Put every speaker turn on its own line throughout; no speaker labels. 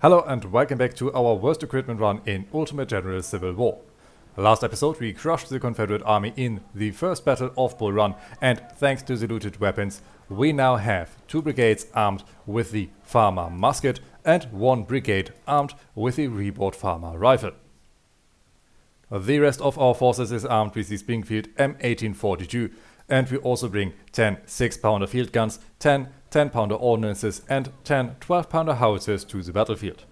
Hello and welcome back to our worst equipment run in Ultimate General Civil War. Last episode we crushed the Confederate army in the first battle of Bull Run, and thanks to the looted weapons we now have 2 brigades armed with the Farmer musket and 1 brigade armed with the Reboard Farmer rifle. The rest of our forces is armed with the Springfield M1842, and we also bring 10 6-pounder field guns, 10 10-pounder ordnances and 10 12-pounder howitzers to the battlefield.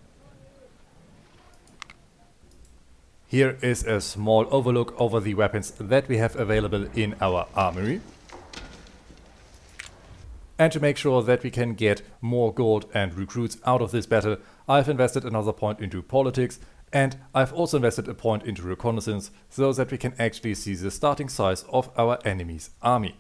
Here is a small overlook over the weapons that we have available in our armory. And to make sure that we can get more gold and recruits out of this battle, I've invested another point into politics, and I've also invested a point into reconnaissance so that we can actually see the starting size of our enemy's army.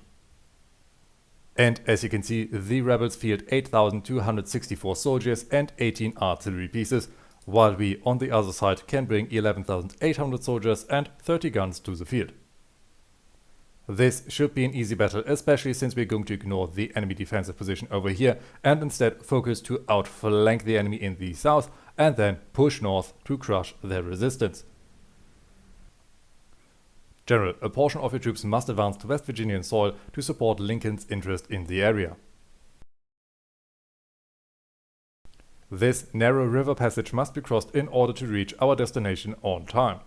And as you can see, the rebels field 8,264 soldiers and 18 artillery pieces, while we on the other side can bring 11,800 soldiers and 30 guns to the field. This should be an easy battle, especially since we're going to ignore the enemy defensive position over here and instead focus to outflank the enemy in the south and then push north to crush their resistance. General, a portion of your troops must advance to West Virginian soil to support Lincoln's interest in the area. This narrow river passage must be crossed in order to reach our destination on time.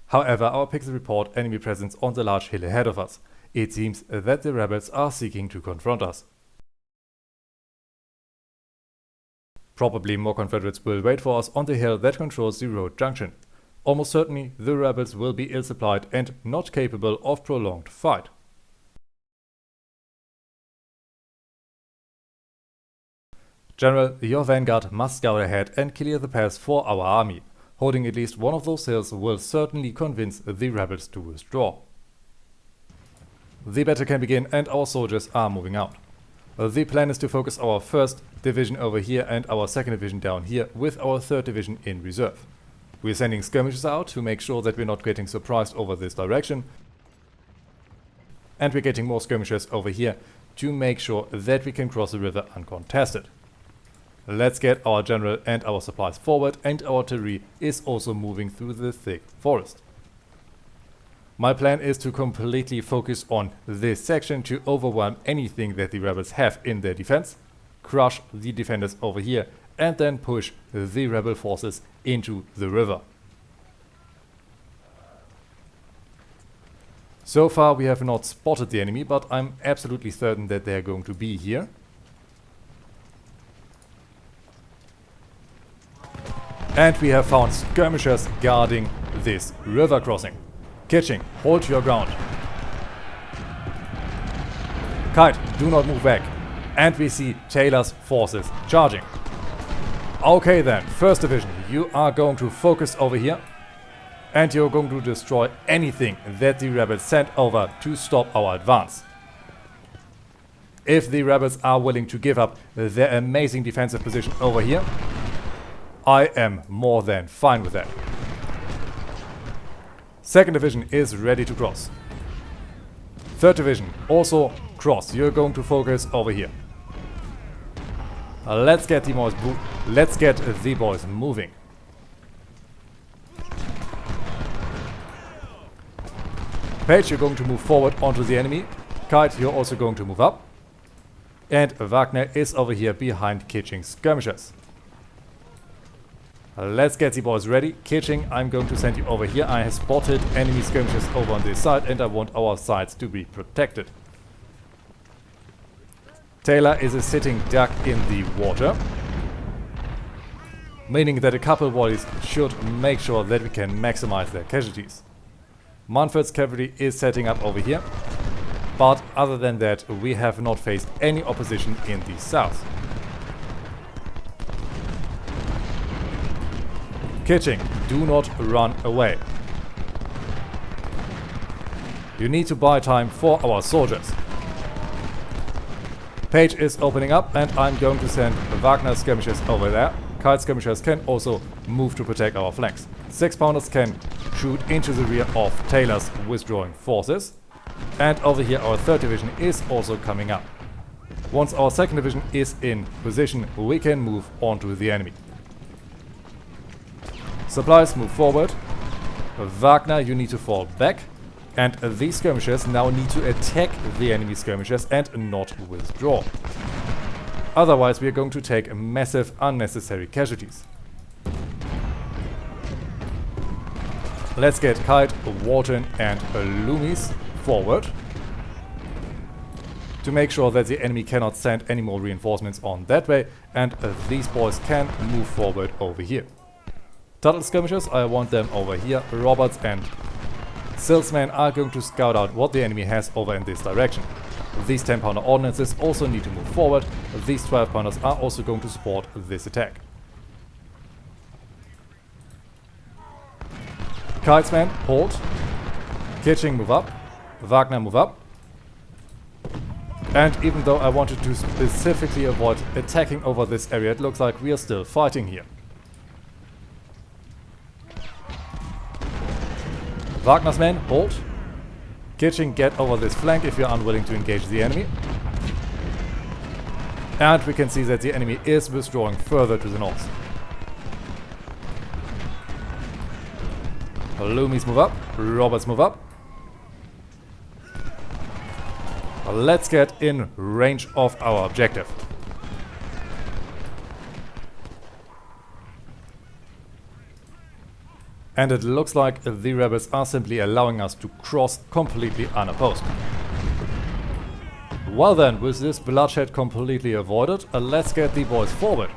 However, our pigs report enemy presence on the large hill ahead of us. It seems that the rebels are seeking to confront us. Probably more Confederates will wait for us on the hill that controls the road junction. Almost certainly the rebels will be ill-supplied and not capable of prolonged fight. General, your vanguard must scout ahead and clear the path for our army. Holding at least one of those hills will certainly convince the rebels to withdraw. The battle can begin and our soldiers are moving out. The plan is to focus our 1st division over here and our 2nd division down here with our 3rd division in reserve. We're sending skirmishers out to make sure that we're not getting surprised over this direction. And we're getting more skirmishers over here to make sure that we can cross the river uncontested. Let's get our general and our supplies forward, and our artillery is also moving through the thick forest. My plan is to completely focus on this section to overwhelm anything that the rebels have in their defense, crush the defenders over here, and then push the rebel forces into the river. So far we have not spotted the enemy, but I'm absolutely certain that they are going to be here. And we have found skirmishers guarding this river crossing. Kitching, hold your ground. Kite, do not move back. And we see Taylor's forces charging. Okay then, 1st division, you are going to focus over here. And you're going to destroy anything that the rebels sent over to stop our advance. If the rebels are willing to give up their amazing defensive position over here, I am more than fine with that. 2nd division is ready to cross. 3rd division also cross. You're going to focus over here. Let's get the boys moving. Page, you're going to move forward onto the enemy. Kite, you're also going to move up. And Wagner is over here behind Kitching's skirmishers. Let's get the boys ready. Kitching, I'm going to send you over here. I have spotted enemy skirmishers over on this side and I want our sides to be protected. Taylor is a sitting duck in the water, meaning that a couple volleys should make sure that we can maximize their casualties. Munford's cavalry is setting up over here, but other than that we have not faced any opposition in the south. Kitching, do not run away. You need to buy time for our soldiers. Page is opening up and I'm going to send Wagner skirmishers over there. Kite skirmishers can also move to protect our flanks. 6-pounders can shoot into the rear of Taylor's withdrawing forces. And over here our 3rd division is also coming up. Once our second division is in position, we can move on to the enemy. Supplies move forward. Wagner, you need to fall back. And these skirmishers now need to attack the enemy skirmishers and not withdraw. Otherwise, we are going to take massive unnecessary casualties. Let's get Kite, Walton and Loomis forward to make sure that the enemy cannot send any more reinforcements on that way, and these boys can move forward over here. Tuttle skirmishers, I want them over here. Roberts and Salesmen are going to scout out what the enemy has over in this direction. These 10-pounder ordnances also need to move forward. These 12-pounders are also going to support this attack. Kitesman, hold. Kitching, move up. Wagner, move up. And even though I wanted to specifically avoid attacking over this area, it looks like we are still fighting here. Wagner's men, hold. Kitching, get over this flank if you're unwilling to engage the enemy. And we can see that the enemy is withdrawing further to the north. Loomis, move up. Roberts, move up. Let's get in range of our objective. And it looks like the rebels are simply allowing us to cross completely unopposed. Well then, with this bloodshed completely avoided, let's get the boys forward.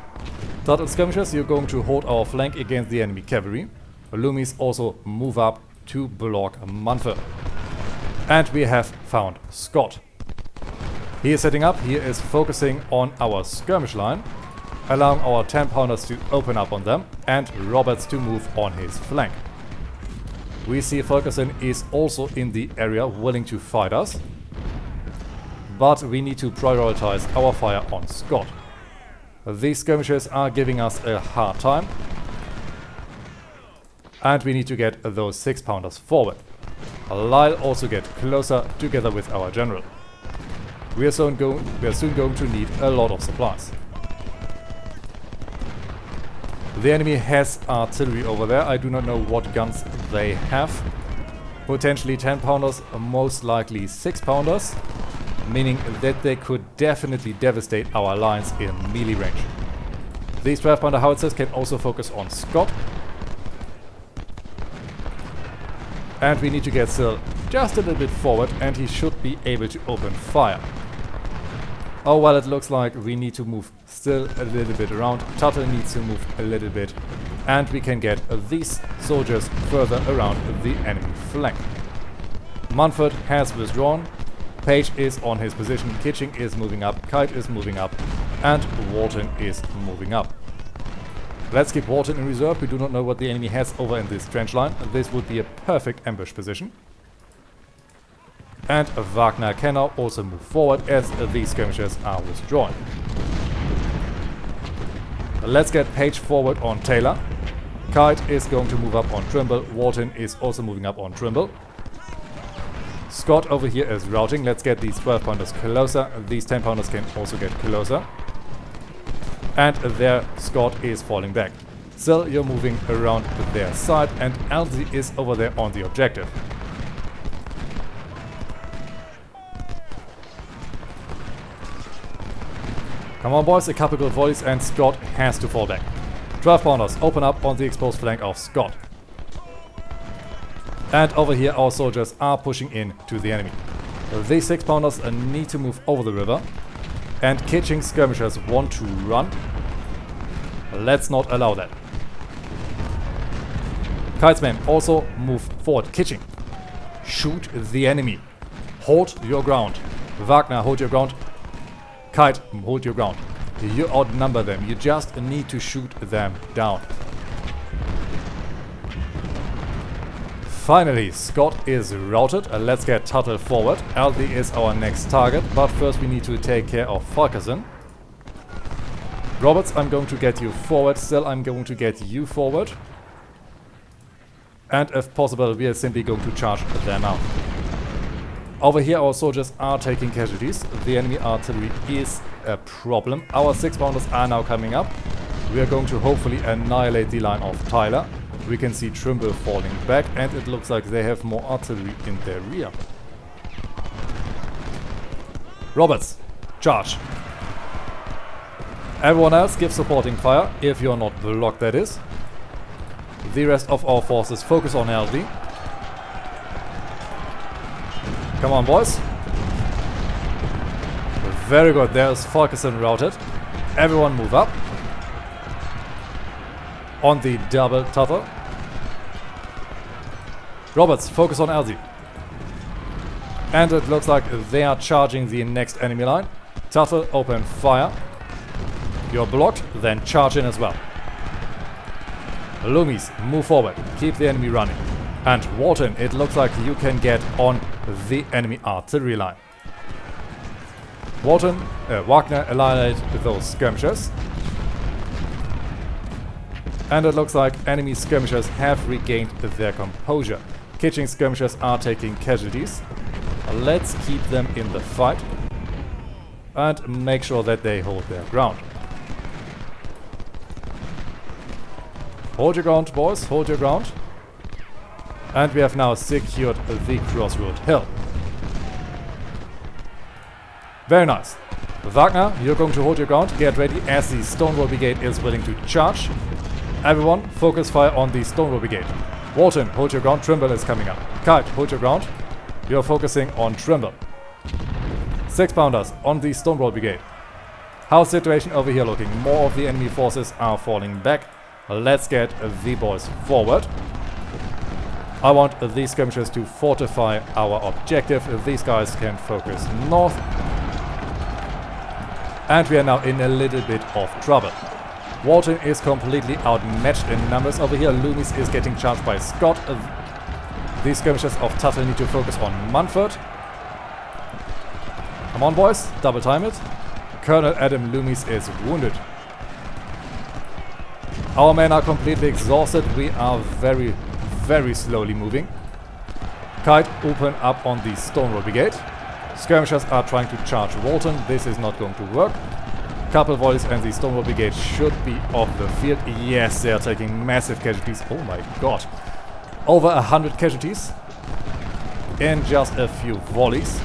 Tuttle skirmishers, you're going to hold our flank against the enemy cavalry. Loomis also move up to block Munford. And we have found Scott. He is setting up, he is focusing on our skirmish line, allowing our 10-pounders to open up on them and Roberts to move on his flank. We see Fulkerson is also in the area willing to fight us, but we need to prioritize our fire on Scott. These skirmishers are giving us a hard time, and we need to get those 6-pounders forward. Lyle also get closer together with our general. We are soon going to need a lot of supplies. The enemy has artillery over there. I do not know what guns they have. Potentially 10-pounders, most likely 6-pounders, meaning that they could definitely devastate our lines in melee range. These 12-pounder howitzers can also focus on Scott. And we need to get Sil just a little bit forward and he should be able to open fire. Oh well, it looks like we need to move still a little bit around. Tuttle needs to move a little bit. And we can get these soldiers further around the enemy flank. Munford has withdrawn. Page is on his position. Kitching is moving up. Kite is moving up. And Walton is moving up. Let's keep Walton in reserve. We do not know what the enemy has over in this trench line. This would be a perfect ambush position. And Wagner can now also move forward as these skirmishers are withdrawn. Let's get Page forward on Taylor. Kite is going to move up on Trimble. Walton is also moving up on Trimble. Scott over here is routing. Let's get these 12-pounders closer. These 10-pounders can also get closer. And there Scott is falling back. Still, you're moving around their side and Elsie is over there on the objective. Come on boys, a couple good volleys and Scott has to fall back. 12-pounders open up on the exposed flank of Scott. And over here our soldiers are pushing in to the enemy. These 6-pounders need to move over the river. And Kitching skirmishers want to run. Let's not allow that. Kitesmen also move forward. Kitching, shoot the enemy. Hold your ground. Wagner, hold your ground. Kite, hold your ground. You outnumber them. You just need to shoot them down. Finally, Scott is routed. Let's get Tuttle forward. Aldi is our next target, but first we need to take care of Fulkerson. Roberts, I'm going to get you forward. Still, I'm going to get you forward. And if possible, we are simply going to charge them out. Over here our soldiers are taking casualties. The enemy artillery is a problem. Our 6-pounders are now coming up. We are going to hopefully annihilate the line of Tyler. We can see Trimble falling back, and it looks like they have more artillery in their rear. Roberts, charge. Everyone else give supporting fire, if you're not blocked that is. The rest of our forces focus on LD. Come on boys. Very good, there's Falkerson routed. Everyone move up. On the double Tuttle. Roberts, focus on LZ. And it looks like they are charging the next enemy line. Tuttle, open fire. You're blocked, then charge in as well. Loomis, move forward. Keep the enemy running. And Walton, it looks like you can get on the enemy artillery line. Walton, Wagner, annihilate those skirmishers. And it looks like enemy skirmishers have regained their composure. Kitching skirmishers are taking casualties. Let's keep them in the fight. And make sure that they hold their ground. Hold your ground, boys, hold your ground. And we have now secured the Crossroad Hill. Very nice. Wagner, you're going to hold your ground. Get ready as the Stonewall Brigade is willing to charge. Everyone, focus fire on the Stonewall Brigade. Walton, hold your ground. Trimble is coming up. Kite, hold your ground. You're focusing on Trimble. 6-pounders on the Stonewall Brigade. How's the situation over here looking? More of the enemy forces are falling back. Let's get the boys forward. I want these skirmishers to fortify our objective. These guys can focus north. And we are now in a little bit of trouble. Walton is completely outmatched in numbers over here. Loomis is getting charged by Scott. These skirmishers of Tuttle need to focus on Munford. Come on boys, double time it. Colonel Adam Loomis is wounded. Our men are completely exhausted. We are very, very slowly moving. Kite, open up on the Stonewall Brigade. Skirmishers are trying to charge Walton. This is not going to work. Couple volleys and the Stonewall Brigade should be off the field. Yes, they are taking massive casualties. Oh my god. Over 100 casualties in just a few volleys.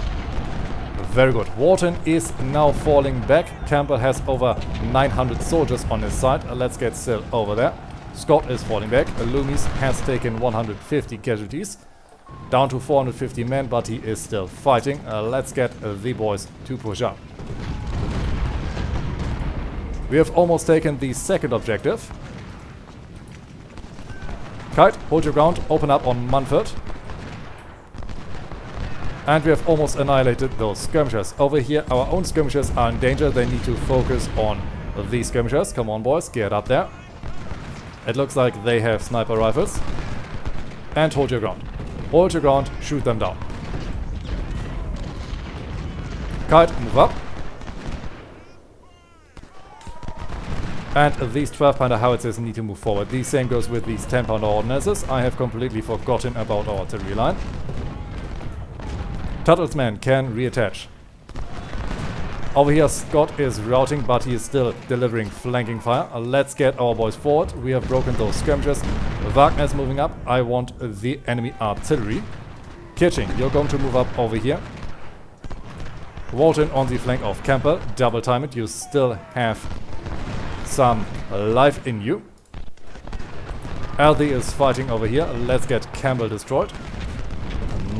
Very good. Walton is now falling back. Campbell has over 900 soldiers on his side. Let's get still over there. Scott is falling back. Loomis has taken 150 casualties. Down to 450 men, but he is still fighting. Let's get the boys to push up. We have almost taken the second objective. Kite, hold your ground. Open up on Munford. And we have almost annihilated those skirmishers. Over here, our own skirmishers are in danger. They need to focus on these skirmishers. Come on, boys, get up there. It looks like they have sniper rifles. And hold your ground. Hold your ground, shoot them down. Kite, move up. And these 12-pounder howitzers need to move forward. The same goes with these 10-pounder ordnances. I have completely forgotten about our artillery line. Tuttle's men can reattach. Over here Scott is routing, but he is still delivering flanking fire. Let's get our boys forward. We have broken those skirmishers. Wagner is moving up. I want the enemy artillery. Kitching, you're going to move up over here. Walton on the flank of Campbell. Double time it. You still have some life in you. LD is fighting over here. Let's get Campbell destroyed.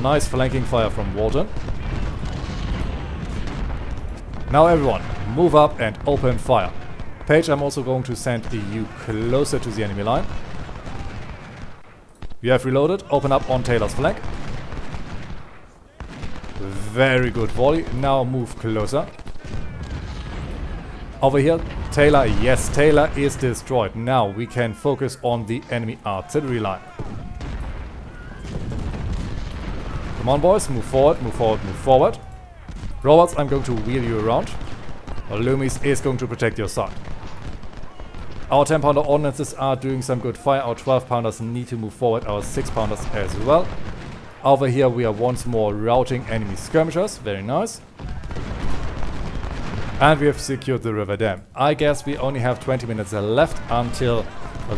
Nice flanking fire from Walton. Now everyone, move up and open fire. Page, I'm also going to send you closer to the enemy line. You have reloaded. Open up on Taylor's flank. Very good volley. Now move closer. Over here, Taylor. Yes, Taylor is destroyed. Now we can focus on the enemy artillery line. Come on, boys. Move forward, move forward, move forward. Roberts, I'm going to wheel you around. Loomis is going to protect your side. Our 10-pounder ordnances are doing some good fire. Our 12-pounders need to move forward. Our 6-pounders as well. Over here we are once more routing enemy skirmishers, very nice. And we have secured the river dam. I guess we only have 20 minutes left until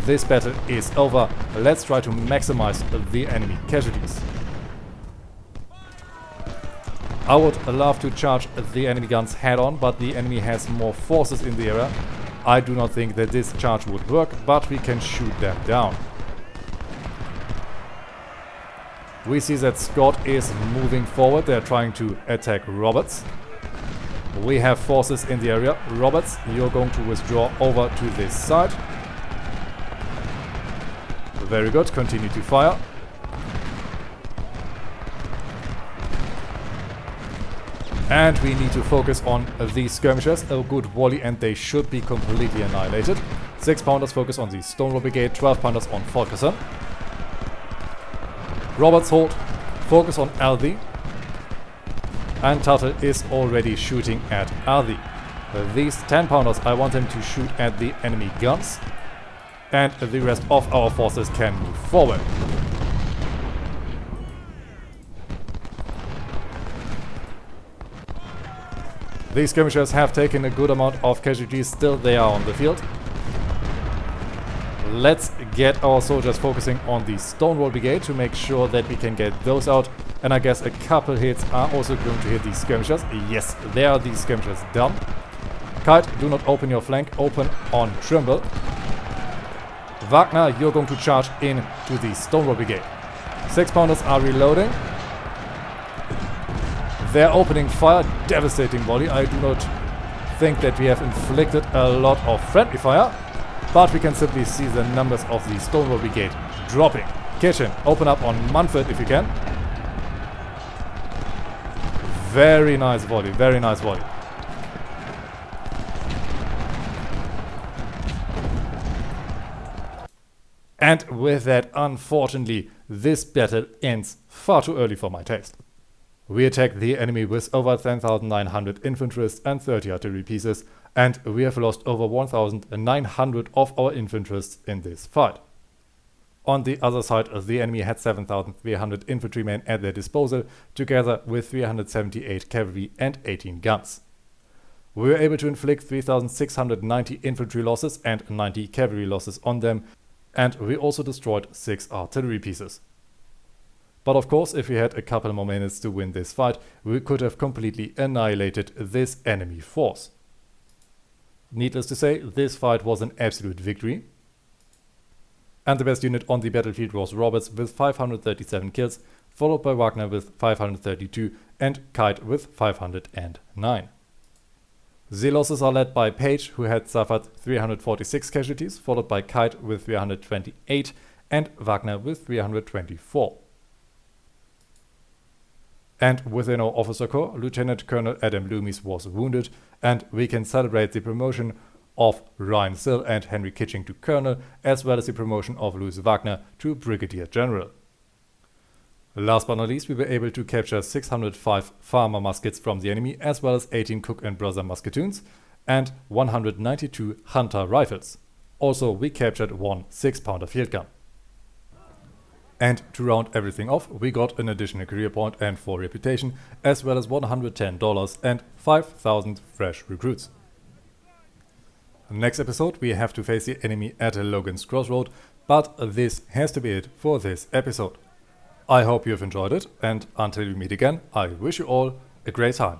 this battle is over. Let's try to maximize the enemy casualties. I would love to charge the enemy guns head on, but the enemy has more forces in the area. I do not think that this charge would work, but we can shoot them down. We see that Scott is moving forward. They're trying to attack Roberts. We have forces in the area. Roberts, you're going to withdraw over to this side. Very good. Continue to fire. And we need to focus on these skirmishers. A good volley and they should be completely annihilated. 6-pounders focus on the Stonewall Brigade, 12-pounders on Fulkerson. Roberts hold, focus on Aldi. And Tuttle is already shooting at Aldi. These 10-pounders, I want them to shoot at the enemy guns. And the rest of our forces can move forward. These skirmishers have taken a good amount of casualties, still they are on the field. Let's get our soldiers focusing on the Stonewall Brigade to make sure that we can get those out. And I guess a couple hits are also going to hit these skirmishers. Yes, there are these skirmishers done. Kite, do not open your flank, open on Trimble. Wagner, you're going to charge in to the Stonewall Brigade. 6-pounders are reloading. They're opening fire, devastating volley. I do not think that we have inflicted a lot of friendly fire, but we can simply see the numbers of the Stonewall Brigade dropping. Kitchen, open up on Munford if you can. Very nice volley, very nice volley. And with that, unfortunately, this battle ends far too early for my taste. We attacked the enemy with over 10,900 infantrysts and 30 artillery pieces, and we have lost over 1,900 of our infantrysts in this fight. On the other side, the enemy had 7,300 infantrymen at their disposal, together with 378 cavalry and 18 guns. We were able to inflict 3,690 infantry losses and 90 cavalry losses on them, and we also destroyed 6 artillery pieces. But of course, if we had a couple more minutes to win this fight, we could have completely annihilated this enemy force. Needless to say, this fight was an absolute victory. And the best unit on the battlefield was Roberts with 537 kills, followed by Wagner with 532 and Kite with 509. The losses are led by Page, who had suffered 346 casualties, followed by Kite with 328 and Wagner with 324. And within our officer corps, Lieutenant Colonel Adam Loomis was wounded, and we can celebrate the promotion of Ryan Sill and Henry Kitching to Colonel, as well as the promotion of Louis Wagner to Brigadier General. Last but not least, we were able to capture 605 Farmer muskets from the enemy, as well as 18 Cook and Brother musketoons and 192 Hunter rifles. Also, we captured one 6-pounder field gun. And to round everything off, we got an additional career point and 4 reputation, as well as $110 and 5,000 fresh recruits. Next episode, we have to face the enemy at Logan's Crossroad, but this has to be it for this episode. I hope you have enjoyed it, and until we meet again, I wish you all a great time.